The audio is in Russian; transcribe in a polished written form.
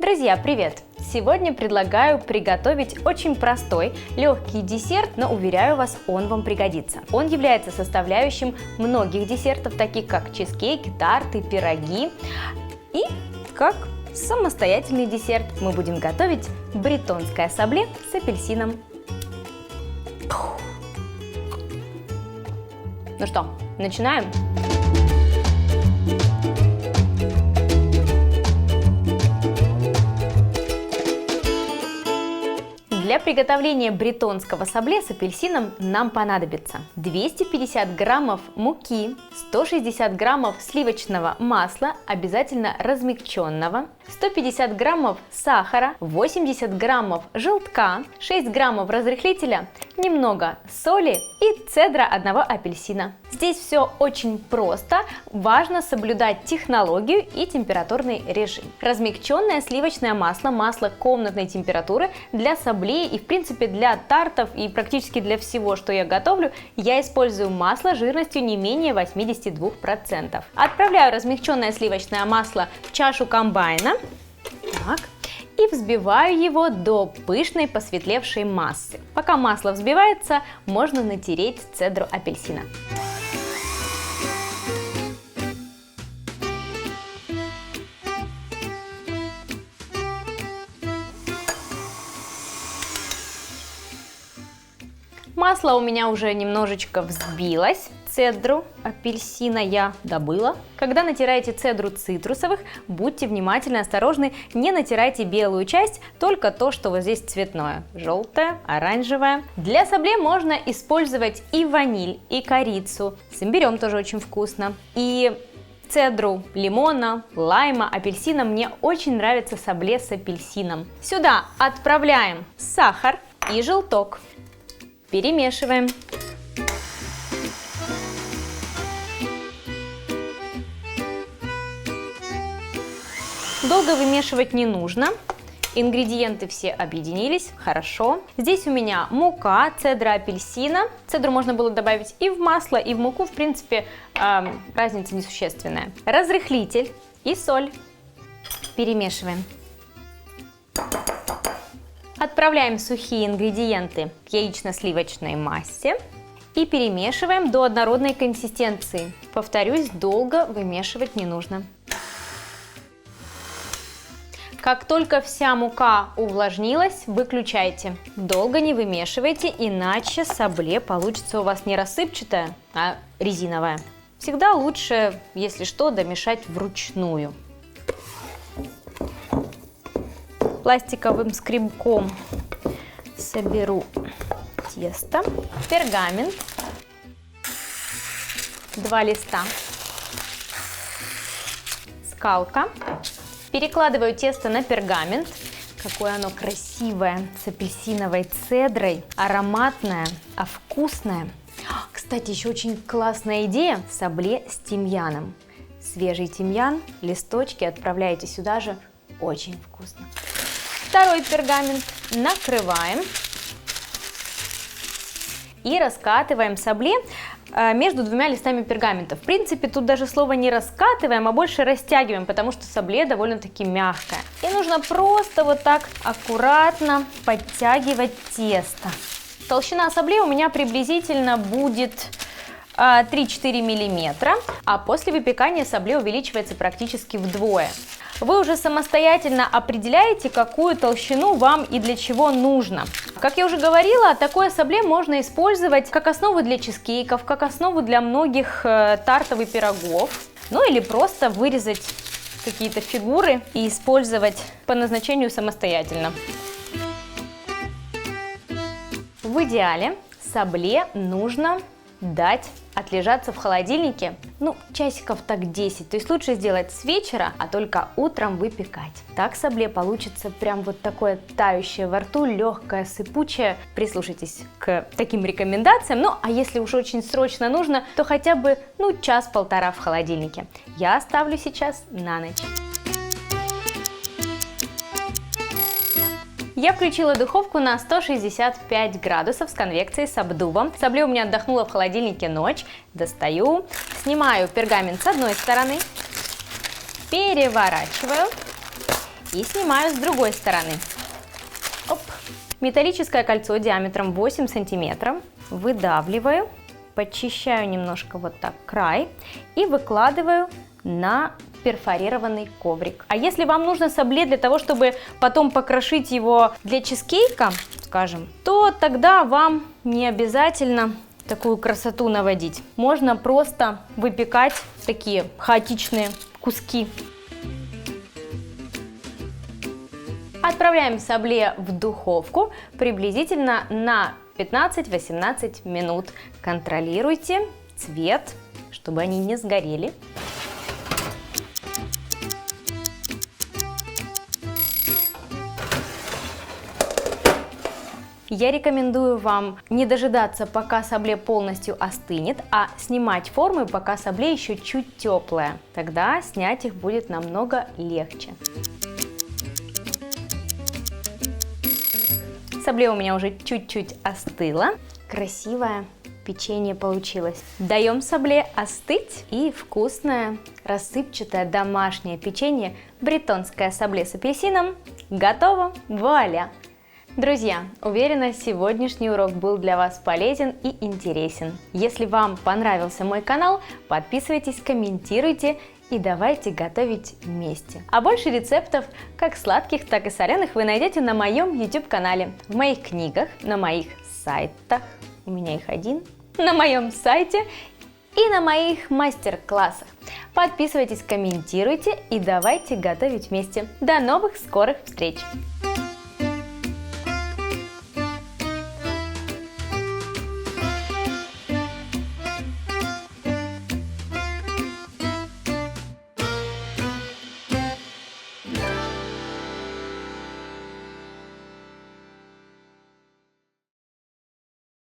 Друзья, привет! Сегодня предлагаю приготовить очень простой, легкий десерт, но уверяю вас, он вам пригодится. Он является составляющим многих десертов, таких как чизкейки, тарты, пироги. И как самостоятельный десерт мы будем готовить бретонское сабле с апельсином. Ну что, начинаем? Для приготовления бретонского сабле с апельсином нам понадобится 250 граммов муки, 160 граммов сливочного масла, обязательно размягченного, 150 граммов сахара, 80 граммов желтка, 6 граммов разрыхлителя, немного соли и цедра одного апельсина. Здесь все очень просто, важно соблюдать технологию и температурный режим. Размягченное сливочное масло, масло комнатной температуры для саблей и в принципе для тартов и практически для всего, что я готовлю, я использую масло жирностью не менее 82%. Отправляю размягченное сливочное масло в чашу комбайна. Так. И взбиваю его до пышной посветлевшей массы. Пока масло взбивается, можно натереть цедру апельсина. Масло у меня уже немножечко взбилось. Цедру апельсина я добыла. Когда натираете цедру цитрусовых, будьте внимательны, осторожны, не натирайте белую часть, только то, что вот здесь цветное, желтое, оранжевое. Для сабле можно использовать и ваниль, и корицу, с имбирем тоже очень вкусно, и цедру лимона, лайма, апельсина. Мне очень нравится сабле с апельсином. Сюда отправляем сахар и желток. Перемешиваем. Долго вымешивать не нужно. Ингредиенты все объединились, хорошо. Здесь у меня мука, цедра апельсина. Цедру можно было добавить и в масло, и в муку, в принципе, разница несущественная. Разрыхлитель и соль. Перемешиваем. Отправляем сухие ингредиенты к яично-сливочной массе и перемешиваем до однородной консистенции. Повторюсь, долго вымешивать не нужно. Как только вся мука увлажнилась, выключайте. Долго не вымешивайте, иначе сабле получится у вас не рассыпчатая, а резиновая. Всегда лучше, если что, домешать вручную. Пластиковым скребком соберу тесто, пергамент, 2 листа, скалка. Перекладываю тесто на пергамент. Какое оно красивое, с апельсиновой цедрой, ароматное, а вкусное. Кстати, еще очень классная идея – сабле с тимьяном. Свежий тимьян, листочки отправляете сюда же, очень вкусно. Второй пергамент накрываем и раскатываем сабле между 2 листами пергамента. В принципе, тут даже слово не раскатываем, а больше растягиваем, потому что сабле довольно-таки мягкое. И нужно просто вот так аккуратно подтягивать тесто. Толщина сабле у меня приблизительно будет 3-4 мм, а после выпекания сабле увеличивается практически вдвое. Вы уже самостоятельно определяете, какую толщину вам и для чего нужно. Как я уже говорила, такое сабле можно использовать как основу для чизкейков, как основу для многих тартов и пирогов. Ну или просто вырезать какие-то фигуры и использовать по назначению самостоятельно. В идеале сабле нужно дать отлежаться в холодильнике, часиков так 10. То есть лучше сделать с вечера, а только утром выпекать. Так сабле получится прям вот такое тающее во рту, легкое, сыпучее. Прислушайтесь к таким рекомендациям. А если уж очень срочно нужно, то хотя бы час-полтора в холодильнике. Я оставлю сейчас на ночь. Я включила духовку на 165 градусов с конвекцией с обдувом. Сабле у меня отдохнула в холодильнике ночь. Достаю, снимаю пергамент с одной стороны, переворачиваю И снимаю с другой стороны. Оп. Металлическое кольцо диаметром 8 сантиметров. Выдавливаю, подчищаю немножко вот так край и выкладываю на перфорированный коврик. А если вам нужно сабле для того, чтобы потом покрошить его для чизкейка, скажем, то тогда вам не обязательно такую красоту наводить. Можно просто выпекать такие хаотичные куски. Отправляем сабле в духовку приблизительно на 15-18 минут. Контролируйте цвет, чтобы они не сгорели. Я рекомендую вам не дожидаться, пока сабле полностью остынет, а снимать формы, пока сабле еще чуть теплая. Тогда снять их будет намного легче. Сабле у меня уже чуть-чуть остыло. Красивое печенье получилось. Даем сабле остыть, и вкусное рассыпчатое домашнее печенье бретонское сабле с апельсином готово. Вуаля! Друзья, уверена, сегодняшний урок был для вас полезен и интересен. Если вам понравился мой канал, подписывайтесь, комментируйте и давайте готовить вместе. А больше рецептов, как сладких, так и соленых, вы найдете на моем YouTube-канале, в моих книгах, на моих сайтах, у меня их один, на моем сайте и на моих мастер-классах. Подписывайтесь, комментируйте и давайте готовить вместе. До новых скорых встреч!